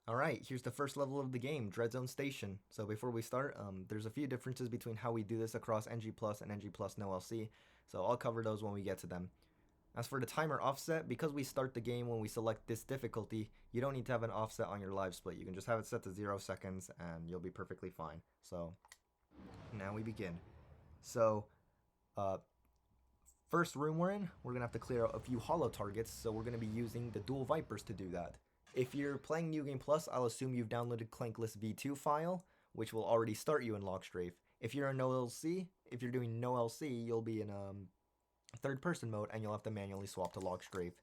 Alright, here's the first level of the game, DreadZone Station. So before we start, there's a few differences between how we do this across NG Plus and NG Plus no LC, so I'll cover those when we get to them. As for the timer offset, because we start the game when we select this difficulty, you don't need to have an offset on your live split. You can just have it set to 0 seconds and you'll be perfectly fine. So, now we begin. So, first room we're in, we're going to have to clear out a few hollow targets, so we're going to be using the dual Vipers to do that. If you're playing New Game Plus, I'll assume you've downloaded Clankless V2 file, which will already start you in Lockstrafe. If you're in no LC, if you're doing no LC, you'll be in third person mode and you'll have to manually swap to Lockstrafe.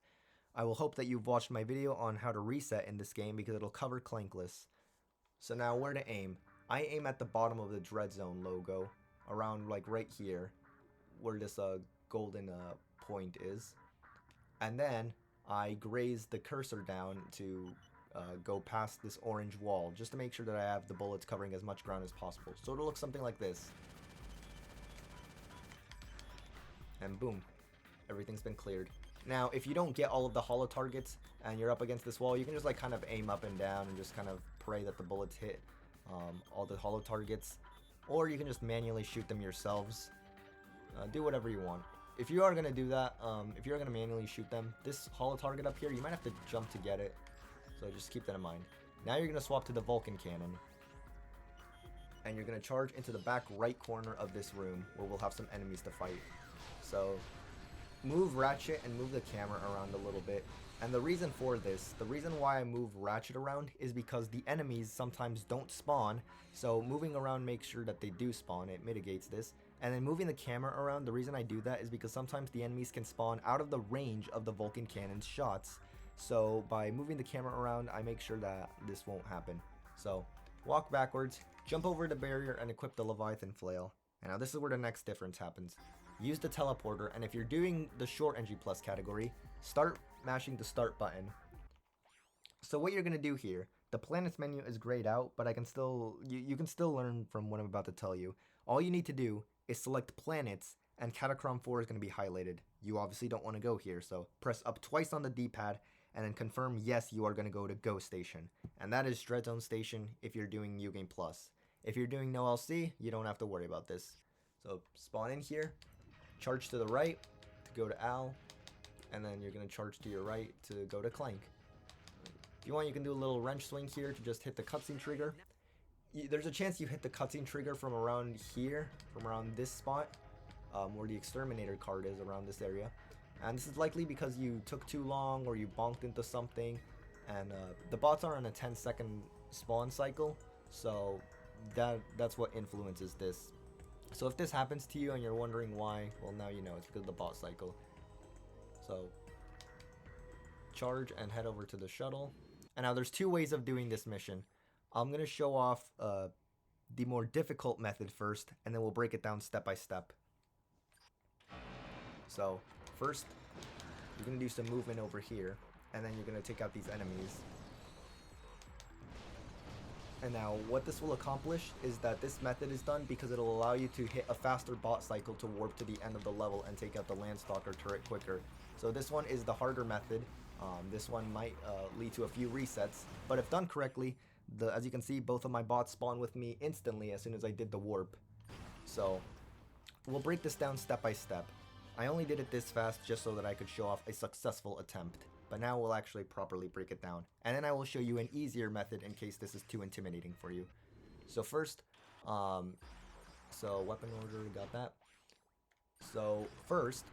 I will hope that you've watched my video on how to reset in this game because it'll cover Clankless. So now where to aim. I aim at the bottom of the DreadZone logo, around like right here, where this golden point is. And then I graze the cursor down to go past this orange wall, just to make sure that I have the bullets covering as much ground as possible. So it'll look something like this. And boom, everything's been cleared. Now, if you don't get all of the hollow targets and you're up against this wall, you can just like kind of aim up and down and just kind of pray that the bullets hit all the hollow targets. Or you can just manually shoot them yourselves. Do whatever you want. If you are going to do that, if you're going to manually shoot them, this hollow target up here, you might have to jump to get it. So just keep that in mind. Now you're going to swap to the Vulcan cannon. And you're going to charge into the back right corner of this room, where we'll have some enemies to fight. So move Ratchet and move the camera around a little bit. And the reason for this, the reason why I move Ratchet around is because the enemies sometimes don't spawn, so moving around makes sure that they do spawn, it mitigates this. And then moving the camera around, the reason I do that is because sometimes the enemies can spawn out of the range of the Vulcan cannon's shots. So by moving the camera around, I make sure that this won't happen. So walk backwards, jump over the barrier and equip the Leviathan flail. And now this is where the next difference happens. Use the teleporter, and if you're doing the short NG Plus category, start mashing the start button. So what you're going to do here, the planets menu is grayed out, but I can still, you can still learn from what I'm about to tell you. All you need to do is select planets, and Catacrom 4 is going to be highlighted. You obviously don't want to go here, so press up twice on the D-pad, and then confirm yes, you are going to go to Go Station. And that is DreadZone Station if you're doing New Game Plus. If you're doing no LC, you don't have to worry about this. So spawn in here, charge to the right to go to Al, and then you're going to charge to your right to go to Clank. If you want, you can do a little wrench swing here to just hit the cutscene trigger. There's a chance you hit the cutscene trigger from around here, from around this spot, where the exterminator card is, around this area. And this is likely because you took too long or you bonked into something, and the bots are on a 10-second spawn cycle, so that's what influences this. So if this happens to you and you're wondering why, well, now you know, it's because of the bot cycle. So charge and head over to the shuttle. And now there's two ways of doing this mission. I'm going to show off the more difficult method first, and then we'll break it down step by step. So first, you're going to do some movement over here, and then you're going to take out these enemies. And now what this will accomplish is that this method is done because it'll allow you to hit a faster bot cycle to warp to the end of the level and take out the Landstalker turret quicker. So this one is the harder method. This one might lead to a few resets, but if done correctly, as you can see, both of my bots spawn with me instantly as soon as I did the warp. So we'll break this down step by step. I only did it this fast just so that I could show off a successful attempt, but now we'll actually properly break it down. And then I will show you an easier method in case this is too intimidating for you. So first, so weapon order, got that. So first,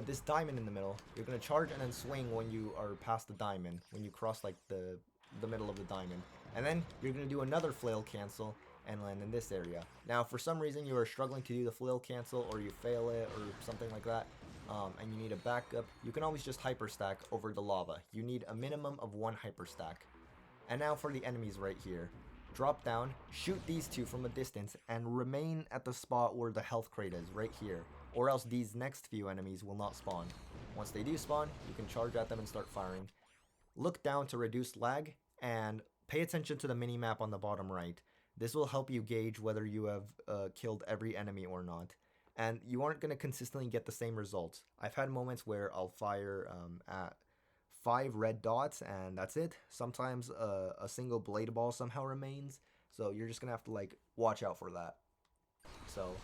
this diamond in the middle, you're going to charge and then swing when you are past the diamond, when you cross like the middle of the diamond. And then you're going to do another flail cancel and land in this area. Now, for some reason you are struggling to do the flail cancel, or you fail it, or something like that, and you need a backup, you can always just hyperstack over the lava. You need a minimum of 1 hyperstack. And now for the enemies right here. Drop down, shoot these two from a distance, and remain at the spot where the health crate is, right here, or else these next few enemies will not spawn. Once they do spawn, you can charge at them and start firing. Look down to reduce lag, and pay attention to the mini-map on the bottom right. This will help you gauge whether you have killed every enemy or not. And you aren't going to consistently get the same results. I've had moments where I'll fire at 5 red dots, and that's it. Sometimes a single blade ball somehow remains, so you're just gonna have to like watch out for that. So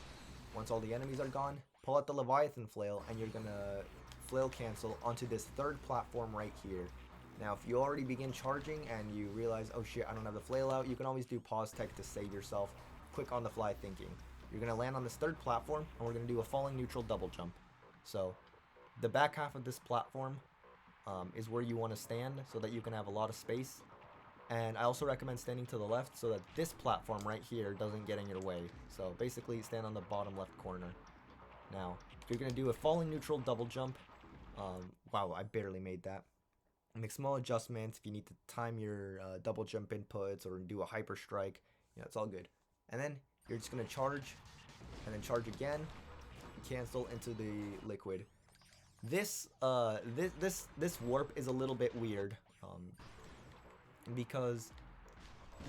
once all the enemies are gone, pull out the Leviathan flail, and you're gonna flail cancel onto this third platform right here. Now, if you already begin charging and you realize, oh shit, I don't have the flail out, you can always do pause tech to save yourself. Quick on the fly thinking. You're going to land on this third platform, and we're going to do a falling neutral double jump. So, the back half of this platform is where you want to stand so that you can have a lot of space. And I also recommend standing to the left so that this platform right here doesn't get in your way. So, basically, stand on the bottom left corner. Now, you're going to do a falling neutral double jump. Wow, I barely made that. Make small adjustments if you need to time your double jump inputs or do a hyper strike. You know, it's all good. And then you're just gonna charge, and then charge again, cancel into the liquid. This warp is a little bit weird because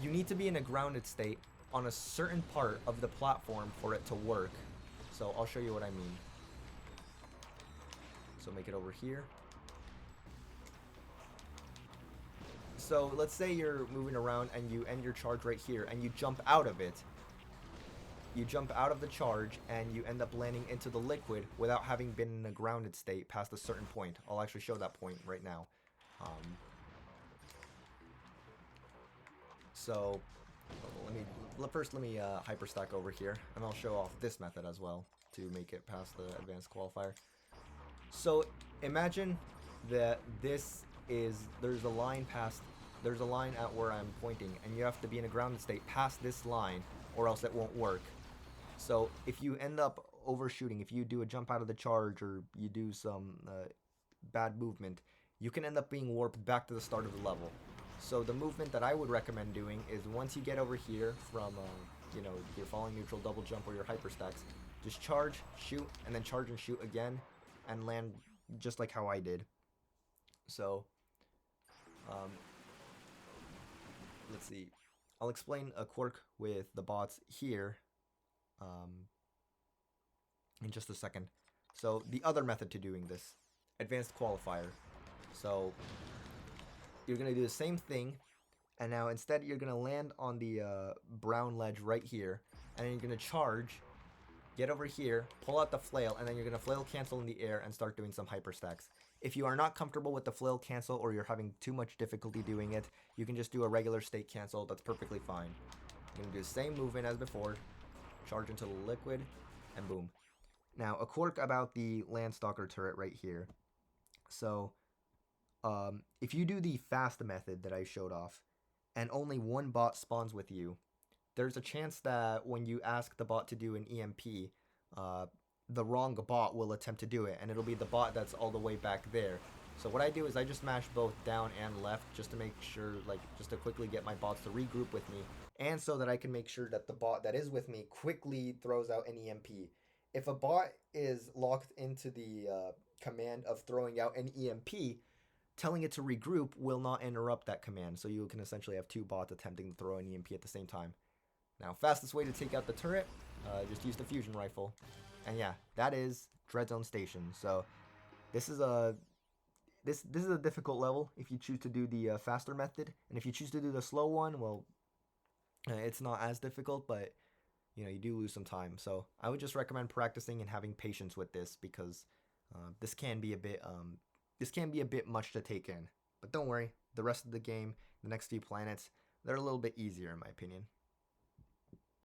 you need to be in a grounded state on a certain part of the platform for it to work. So I'll show you what I mean. So make it over here. So let's say you're moving around and you end your charge right here and you jump out of it. You jump out of the charge and you end up landing into the liquid without having been in a grounded state past a certain point. I'll actually show that point right now. So let me hyperstack over here, and I'll show off this method as well to make it past the advanced qualifier. So imagine that there's a line at where I'm pointing, and you have to be in a grounded state past this line or else it won't work. So if you end up overshooting, if you do a jump out of the charge or you do some bad movement, you can end up being warped back to the start of the level. So the movement that I would recommend doing is once you get over here from you know, your falling neutral double jump or your hyperstacks, just charge, shoot, and then charge and shoot again and land just like how I did. So let's see. I'll explain a quirk with the bots here in just a second. So the other method to doing this, advanced qualifier. So you're going to do the same thing, and now instead you're going to land on the brown ledge right here, and then you're going to charge, get over here, pull out the flail, and then you're going to flail cancel in the air and start doing some hyperstacks. If you are not comfortable with the flail cancel or you're having too much difficulty doing it, you can just do a regular state cancel. That's perfectly fine. You're going to do the same movement as before, charge into the liquid, and boom. Now, a quirk about the Landstalker turret right here. So, if you do the fast method that I showed off, and only one bot spawns with you, there's a chance that when you ask the bot to do an EMP, the wrong bot will attempt to do it, and it'll be the bot that's all the way back there. So what I do is I just mash both down and left just to make sure, like, just to quickly get my bots to regroup with me, and so that I can make sure that the bot that is with me quickly throws out an EMP. If a bot is locked into the command of throwing out an EMP, telling it to regroup will not interrupt that command, so you can essentially have two bots attempting to throw an EMP at the same time. Now, fastest way to take out the turret, just use the fusion rifle. And yeah, that is DreadZone Station. So this is a difficult level if you choose to do the faster method, and if you choose to do the slow one, well, it's not as difficult, but you know, you do lose some time. So I would just recommend practicing and having patience with this, because this can be a bit much to take in. But don't worry, the rest of the game, the next few planets, they're a little bit easier in my opinion.